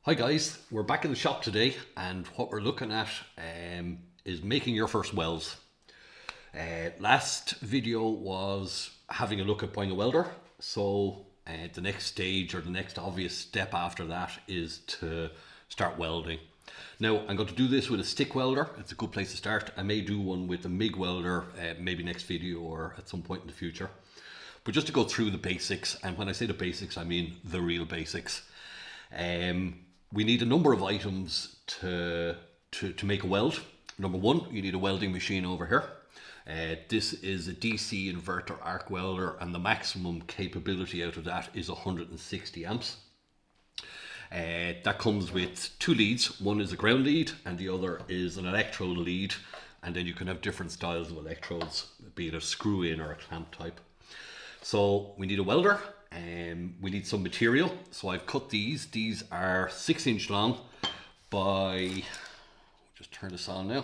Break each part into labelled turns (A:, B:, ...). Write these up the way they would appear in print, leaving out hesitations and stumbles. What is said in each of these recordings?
A: Hi guys, we're back in the shop today and what we're looking at is making your first welds. Last video was having a look at buying a welder, so the next stage or the next obvious step after that is to start welding. Now I'm going to do this with a stick welder. It's a good place to start. I may do one with a MIG welder maybe next video or at some point in the future. But just to go through the basics, and when I say the basics I mean the real basics. We need a number of items to make a weld. Number one, you need a welding machine over here. This is a DC inverter arc welder and the maximum capability out of that is 160 amps. That comes with two leads. One is a ground lead and the other is an electrode lead, and then you can have different styles of electrodes, be it a screw in or a clamp type. So we need a welder. We need some material, so I've cut these. These are 6-inch long by, just turn this on now,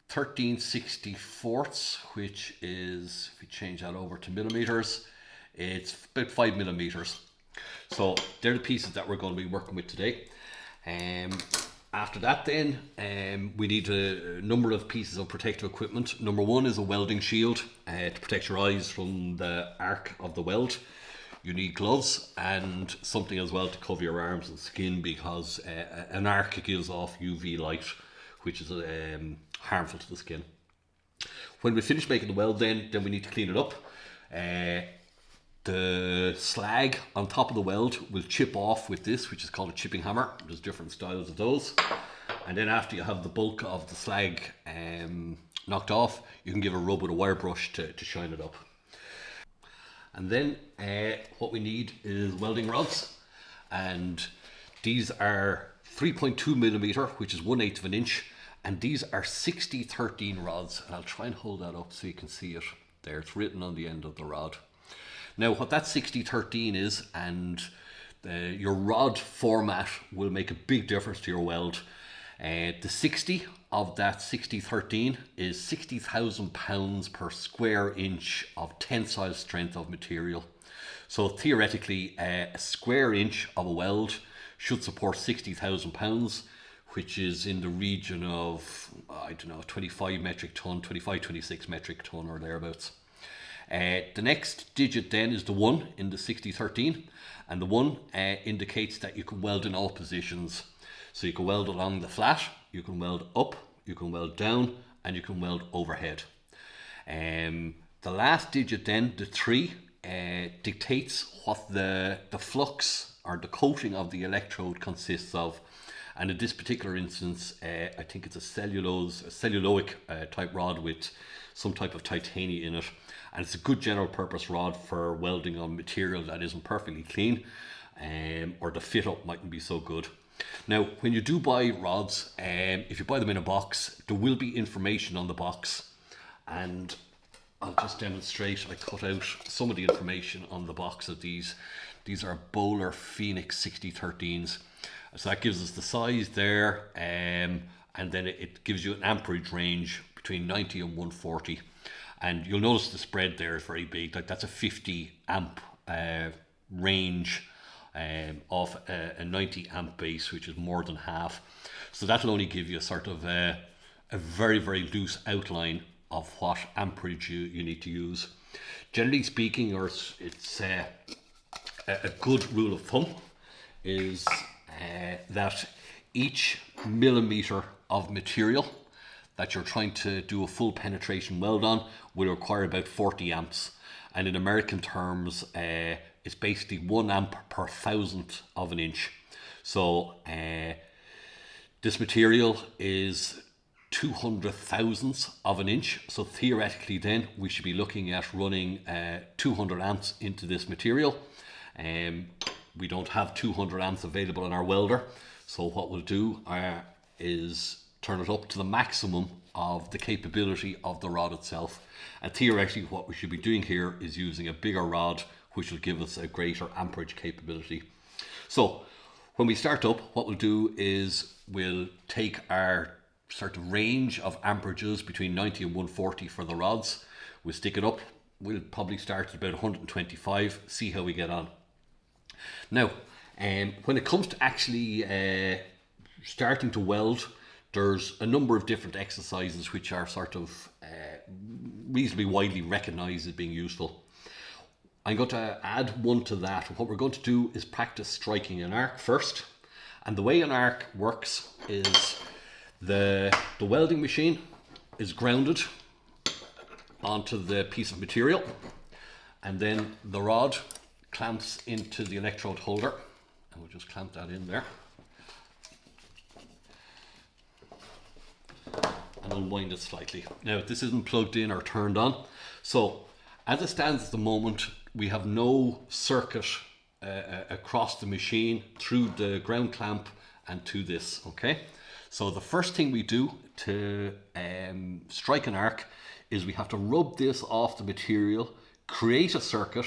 A: 13/64, which is, if we change that over to millimeters, it's about 5 millimeters. So they're the pieces that we're going to be working with today. After that then, we need a number of pieces of protective equipment. Number one is a welding shield to protect your eyes from the arc of the weld. You need gloves and something as well to cover your arms and skin, because an arc gives off UV light, which is harmful to the skin. When we finish making the weld then we need to clean it up. The slag on top of the weld will chip off with this, which is called a chipping hammer. There's different styles of those. And then after you have the bulk of the slag knocked off, you can give a rub with a wire brush to shine it up. And then what we need is welding rods. And these are 3.2 millimeter, which is 1/8 of an inch. And these are 60-13 rods. And I'll try and hold that up so you can see it there. It's written on the end of the rod. Now what that 60-13 is, and your rod format will make a big difference to your weld. The 60 of that 60-13 is 60,000 pounds per square inch of tensile strength of material. So theoretically a square inch of a weld should support 60,000 pounds, which is in the region of, I don't know, 25 metric ton, 26 metric ton or thereabouts. The next digit then is the 1 in the 60-13, and the 1 indicates that you can weld in all positions. So you can weld along the flat, you can weld up, you can weld down, and you can weld overhead. The last digit then, the 3, dictates what the flux or the coating of the electrode consists of. And in this particular instance, I think it's a celluloic type rod with some type of titanium in it. And it's a good general purpose rod for welding on material that isn't perfectly clean, or the fit up mightn't be so good. Now, when you do buy rods, if you buy them in a box, there will be information on the box. And I'll just demonstrate. I cut out some of the information on the box of these. These are Bowler Phoenix 60-13s. So that gives us the size there, and then it gives you an amperage range between 90 and 140. And you'll notice the spread there is very big. Like that's a 50 amp range of a 90 amp base, which is more than half. So that'll only give you a sort of a very, very loose outline of what amperage you need to use. Generally speaking, or it's a good rule of thumb is that each millimeter of material that you're trying to do a full penetration weld on will require about 40 amps. And in American terms, it's basically 1 amp per thousandth of an inch. So this material is 200 thousandths of an inch. So theoretically then we should be looking at running 200 amps into this material. We don't have 200 amps available on our welder. So what we'll do is turn it up to the maximum of the capability of the rod itself. And theoretically what we should be doing here is using a bigger rod, which will give us a greater amperage capability. So when we start up, what we'll do is we'll take our sort of range of amperages between 90 and 140 for the rods. We'll stick it up. We'll probably start at about 125, see how we get on. Now, When it comes to actually starting to weld, there's a number of different exercises which are sort of reasonably widely recognized as being useful. I'm going to add one to that. What we're going to do is practice striking an arc first. And the way an arc works is the welding machine is grounded onto the piece of material, and then the rod clamps into the electrode holder, and we'll just clamp that in there and unwind it slightly. Now this isn't plugged in or turned on, so as it stands at the moment we have no circuit across the machine through the ground clamp and to this. Okay, so the first thing we do to strike an arc is we have to rub this off the material, create a circuit,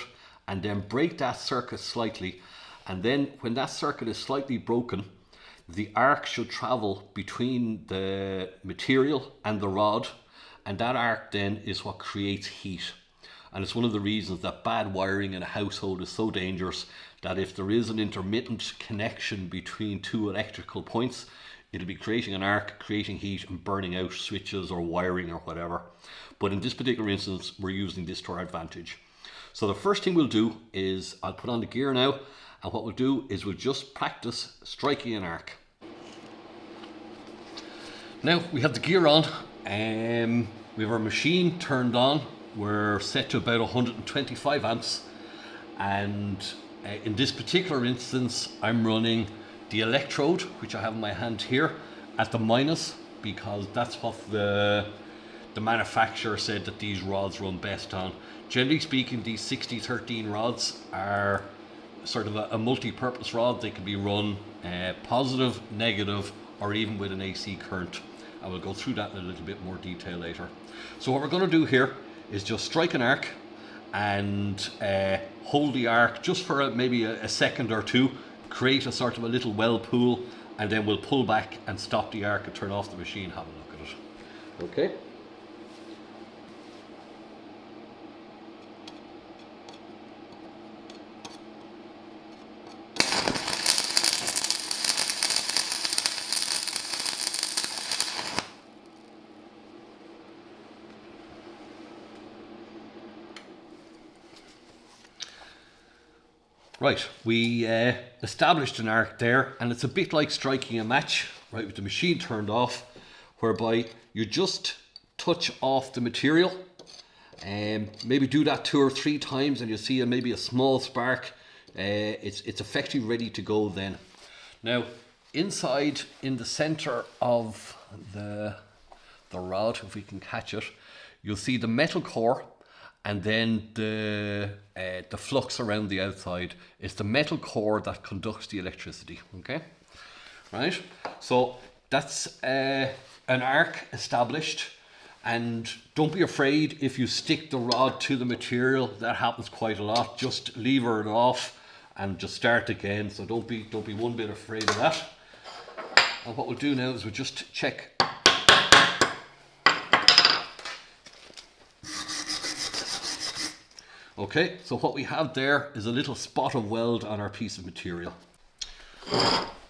A: and then break that circuit slightly. And then when that circuit is slightly broken, the arc should travel between the material and the rod, and that arc then is what creates heat. And it's one of the reasons that bad wiring in a household is so dangerous, that if there is an intermittent connection between two electrical points, it'll be creating an arc, creating heat and burning out switches or wiring or whatever. But in this particular instance, we're using this to our advantage. So the first thing we'll do is I'll put on the gear now, and what we'll do is we'll just practice striking an arc. Now we have the gear on, we have our machine turned on. We're set to about 125 amps, and in this particular instance I'm running the electrode, which I have in my hand here, at the minus, because that's what the manufacturer said that these rods run best on. Generally speaking, these 6013 rods are sort of a multi-purpose rod. They can be run positive, negative, or even with an AC current. I will go through that in a little bit more detail later. So what we're going to do here is just strike an arc and hold the arc just for maybe a second or two, create a sort of a little weld pool, and then we'll pull back and stop the arc and turn off the machine, have a look at it. Okay. Right, we established an arc there, and it's a bit like striking a match, right, with the machine turned off, whereby you just touch off the material, and maybe do that 2 or 3 times, and you'll see maybe a small spark. It's effectively ready to go then. Now, inside in the center of the rod, if we can catch it, you'll see the metal core, and then the flux around the outside. Is the metal core that conducts the electricity. Okay, right, so that's an arc established, and don't be afraid if you stick the rod to the material. That happens quite a lot. Just lever it off and just start again, so don't be one bit afraid of that. And what we'll do now is we'll just check. Okay, so what we have there is a little spot of weld on our piece of material.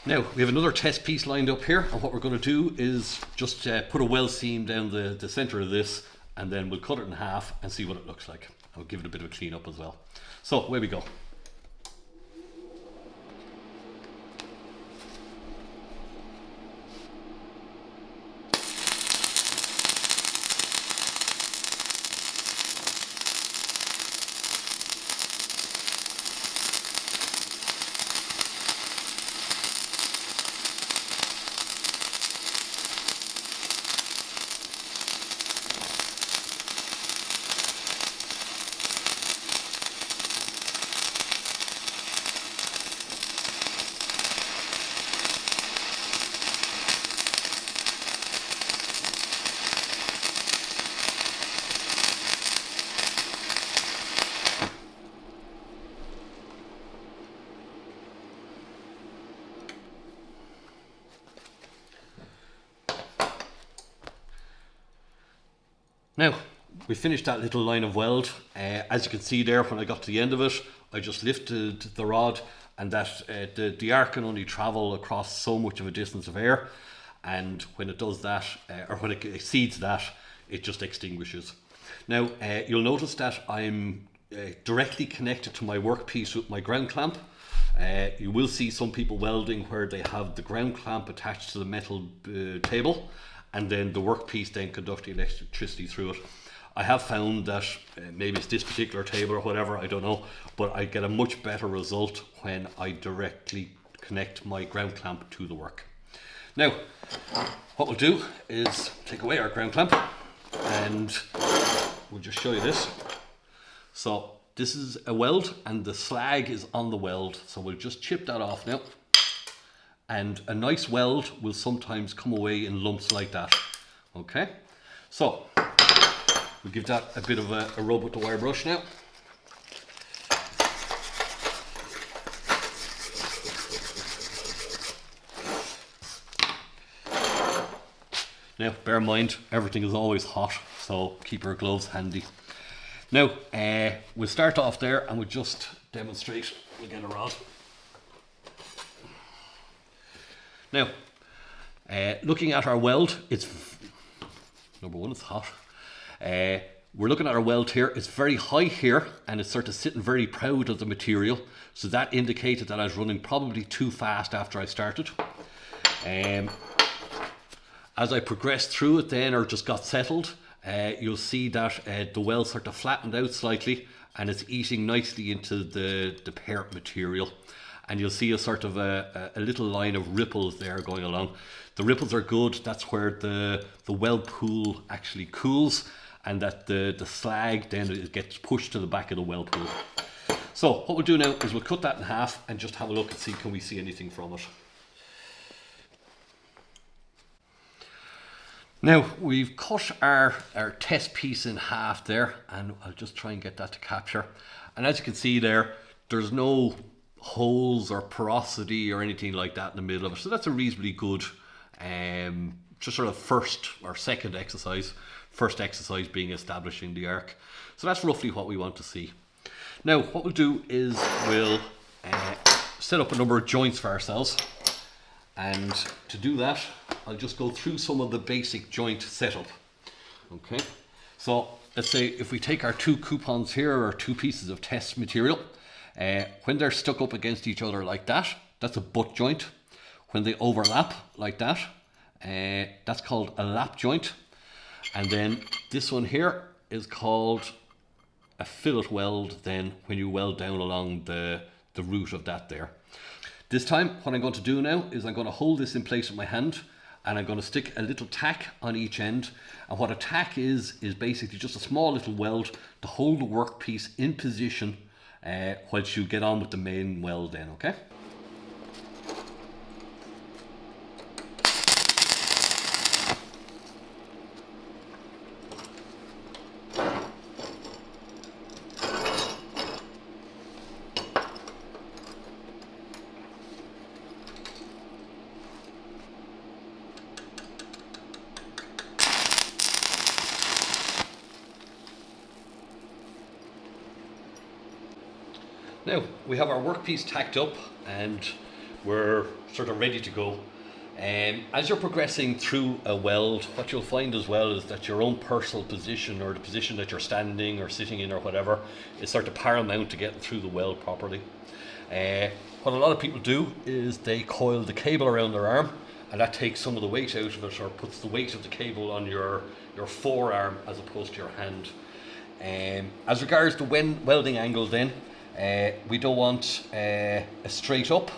A: Now, we have another test piece lined up here, and what we're going to do is just put a weld seam down the center of this, and then we'll cut it in half and see what it looks like. I'll give it a bit of a clean up as well. So, away we go. Now, we finished that little line of weld. As you can see there, when I got to the end of it, I just lifted the rod and that the arc can only travel across so much of a distance of air, and when it does that, or when it exceeds that, it just extinguishes. Now you'll notice that I'm directly connected to my workpiece with my ground clamp. You will see some people welding where they have the ground clamp attached to the metal table, and then the workpiece then conducting electricity through it. I have found that maybe it's this particular table or whatever, I don't know, but I get a much better result when I directly connect my ground clamp to the work. Now, what we'll do is take away our ground clamp, and we'll just show you this. So this is a weld, and the slag is on the weld, so we'll just chip that off now. And a nice weld will sometimes come away in lumps like that. Okay, so we'll give that a bit of a rub with the wire brush now. Now, bear in mind, everything is always hot, so keep your gloves handy. Now, we'll start off there, and we'll just demonstrate. We'll get a rod. Now, looking at our weld, it's, number one, it's hot. We're looking at our weld here. It's very high here, and it's sort of sitting very proud of the material. So that indicated that I was running probably too fast after I started. As I progressed through it then, or just got settled, you'll see that the weld sort of flattened out slightly, and it's eating nicely into the parent material. And you'll see a sort of a little line of ripples there going along. The ripples are good. That's where the weld pool actually cools, and that the slag then it gets pushed to the back of the weld pool. So what we'll do now is we'll cut that in half and just have a look and see, can we see anything from it. Now we've cut our test piece in half there, and I'll just try and get that to capture. And as you can see there, there's no holes or porosity or anything like that in the middle of it. So that's a reasonably good just sort of first or second exercise. First exercise being establishing the arc. So that's roughly what we want to see. Now what we'll do is we'll set up a number of joints for ourselves. And to do that, I'll just go through some of the basic joint setup. Okay, so let's say if we take our two coupons here, or two pieces of test material, when they're stuck up against each other like that, that's a butt joint. When they overlap like that, that's called a lap joint. And then this one here is called a fillet weld, then when you weld down along the root of that there. This time, what I'm going to do now is I'm going to hold this in place with my hand, and I'm going to stick a little tack on each end. And what a tack is basically just a small little weld to hold the workpiece in position whilst you get on with the main weld then, okay? Now we have our workpiece tacked up and we're sort of ready to go. As you're progressing through a weld, what you'll find as well is that your own personal position, or the position that you're standing or sitting in or whatever, is sort of paramount to getting through the weld properly. What a lot of people do is they coil the cable around their arm, and that takes some of the weight out of it, or puts the weight of the cable on your forearm as opposed to your hand. As regards to welding angle then, we don't want a straight up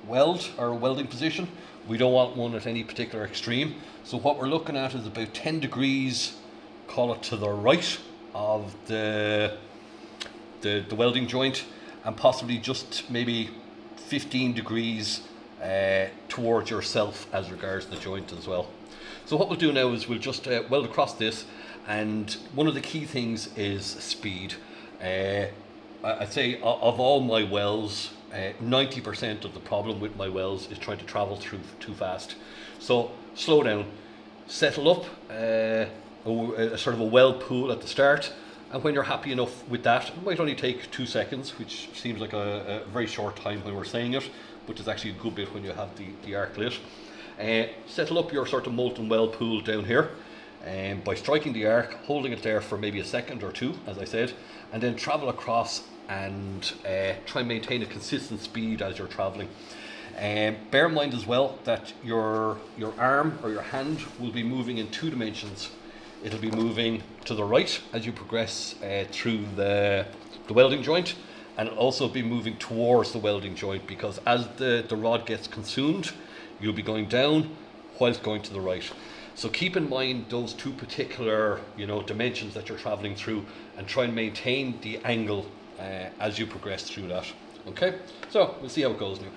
A: weld or welding position. We don't want one at any particular extreme. So what we're looking at is about 10 degrees, call it to the right of the welding joint, and possibly just maybe 15 degrees towards yourself as regards the joint as well. So what we'll do now is we'll just weld across this, and one of the key things is speed. I'd say of all my welds, 90% of the problem with my welds is trying to travel through too fast. So slow down, settle up, a sort of a weld pool at the start, And when you're happy enough with that, it might only take 2 seconds, which seems like a very short time when we're saying it, but it's actually a good bit when you have the arc lit. Settle up your sort of molten weld pool down here by striking the arc, holding it there for maybe a second or two, as I said, and then travel across and try and maintain a consistent speed as you're traveling. Bear in mind as well that your arm or your hand will be moving in 2 dimensions. It'll be moving to the right as you progress through the welding joint, and it'll also be moving towards the welding joint, because as the rod gets consumed, you'll be going down whilst going to the right. So keep in mind those two particular dimensions that you're traveling through, and try and maintain the angle as you progress through that. Okay, so we'll see how it goes now.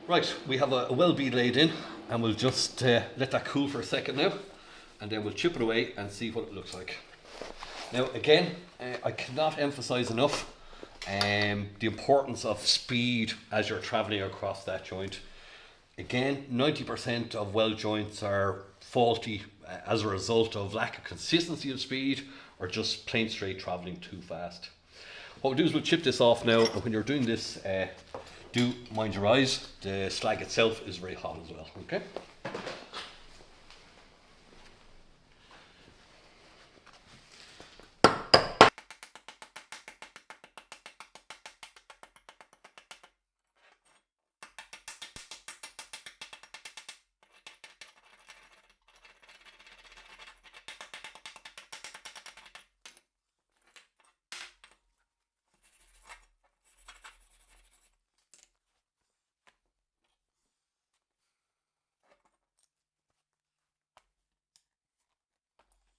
A: Right, we have a weld bead laid in, and we'll just let that cool for a second now, and then we'll chip it away and see what it looks like. Now again, I cannot emphasize enough the importance of speed as you're traveling across that joint. Again, 90% of weld joints are faulty as a result of lack of consistency of speed, or just plain straight traveling too fast. What we'll do is we'll chip this off now, and when you're doing this, do mind your eyes. The slag itself is very hot as well, okay?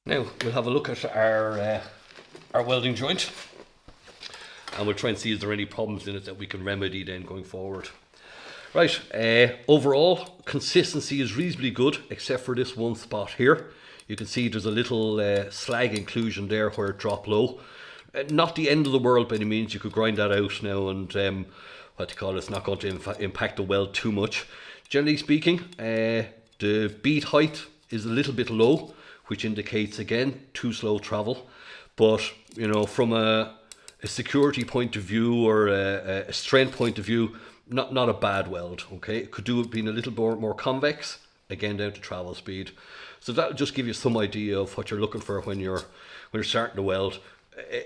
A: Now we'll have a look at our welding joint, and we'll try and see is there any problems in it that we can remedy then going forward. Right, overall consistency is reasonably good, except for this one spot here. You can see there's a little slag inclusion there where it dropped low. Not the end of the world by any means. You could grind that out now, and it's not going to impact the weld too much. Generally speaking, the bead height is a little bit low, which indicates again too slow travel. But from a security point of view, or a strength point of view, not a bad weld. Okay, it could do it being a little more convex, again down to travel speed. So that'll just give you some idea of what you're looking for when you're starting to weld.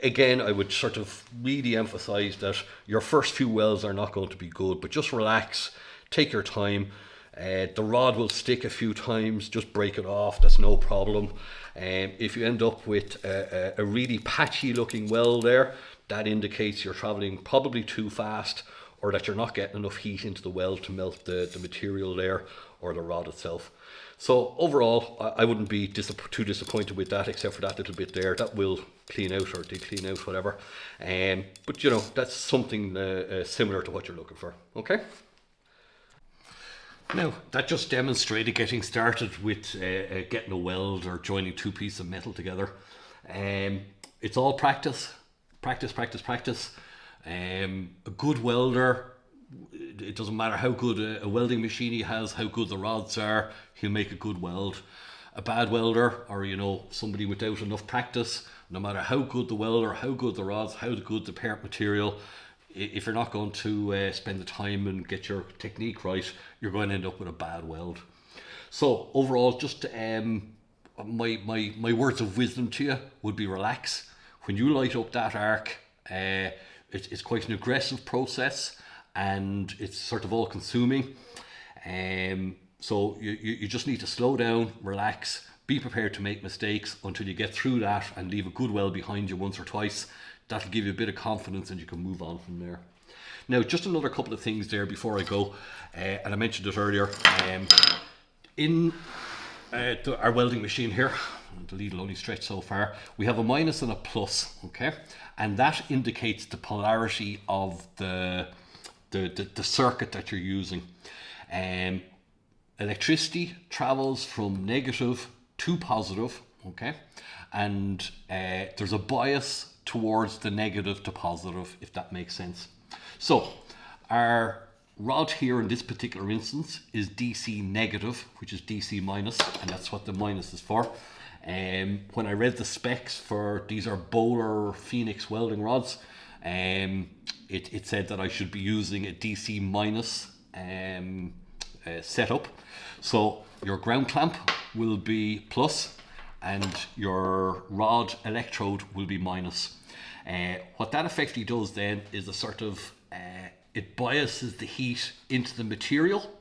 A: Again, I would sort of really emphasize that your first few welds are not going to be good, but just relax, take your time. The rod will stick a few times, just break it off, that's no problem. If you end up with a really patchy looking weld there, that indicates you're traveling probably too fast, or that you're not getting enough heat into the weld to melt the material there, or the rod itself. So overall, I wouldn't be too disappointed with that, except for that little bit there. That will clean out, or de-clean out, whatever. But that's something similar to what you're looking for. Okay. Now, that just demonstrated getting started with getting a weld or joining two pieces of metal together. It's all practice, practice, practice, practice. A good welder, it doesn't matter how good a welding machine he has, how good the rods are, he'll make a good weld. A bad welder, or somebody without enough practice, no matter how good the welder, how good the rods, how good the parent material, if you're not going to spend the time and get your technique right, you're going to end up with a bad weld. So overall, just my words of wisdom to you would be relax. When you light up that arc, it's quite an aggressive process, and it's sort of all consuming. So you just need to slow down, relax, be prepared to make mistakes until you get through that and leave a good weld behind you once or twice. That'll give you a bit of confidence and you can move on from there. Now, just another couple of things there before I go, and I mentioned it earlier. In our welding machine here, the lead will only stretch so far, we have a minus and a plus, okay? And that indicates the polarity of the circuit that you're using. Electricity travels from negative to positive, okay? And there's a bias towards the negative to positive, if that makes sense. So our rod here in this particular instance is DC negative, which is DC minus, and that's what the minus is for. When I read the specs for, these are Bowler Phoenix welding rods, it said that I should be using a DC minus setup. So your ground clamp will be plus and your rod electrode will be minus. What that effectively does then is a sort of, it biases the heat into the material.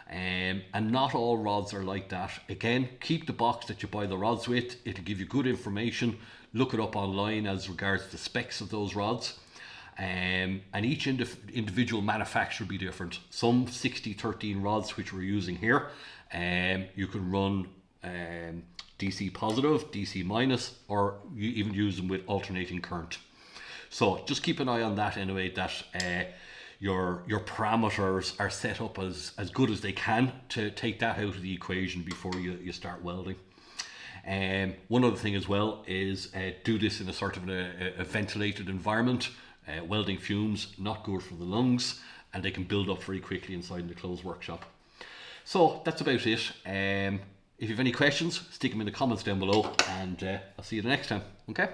A: And not all rods are like that. Again, keep the box that you buy the rods with. It'll give you good information. Look it up online as regards the specs of those rods. And each individual manufacturer will be different. Some 60-13 rods, which we're using here, you can run DC positive, DC minus, or you even use them with alternating current. So just keep an eye on that anyway, that your parameters are set up as good as they can to take that out of the equation before you start welding. One other thing as well is do this in a sort of a ventilated environment. Welding fumes, not good for the lungs, and they can build up very quickly inside the closed workshop. So that's about it. If you have any questions, stick them in the comments down below, and I'll see you the next time. Okay?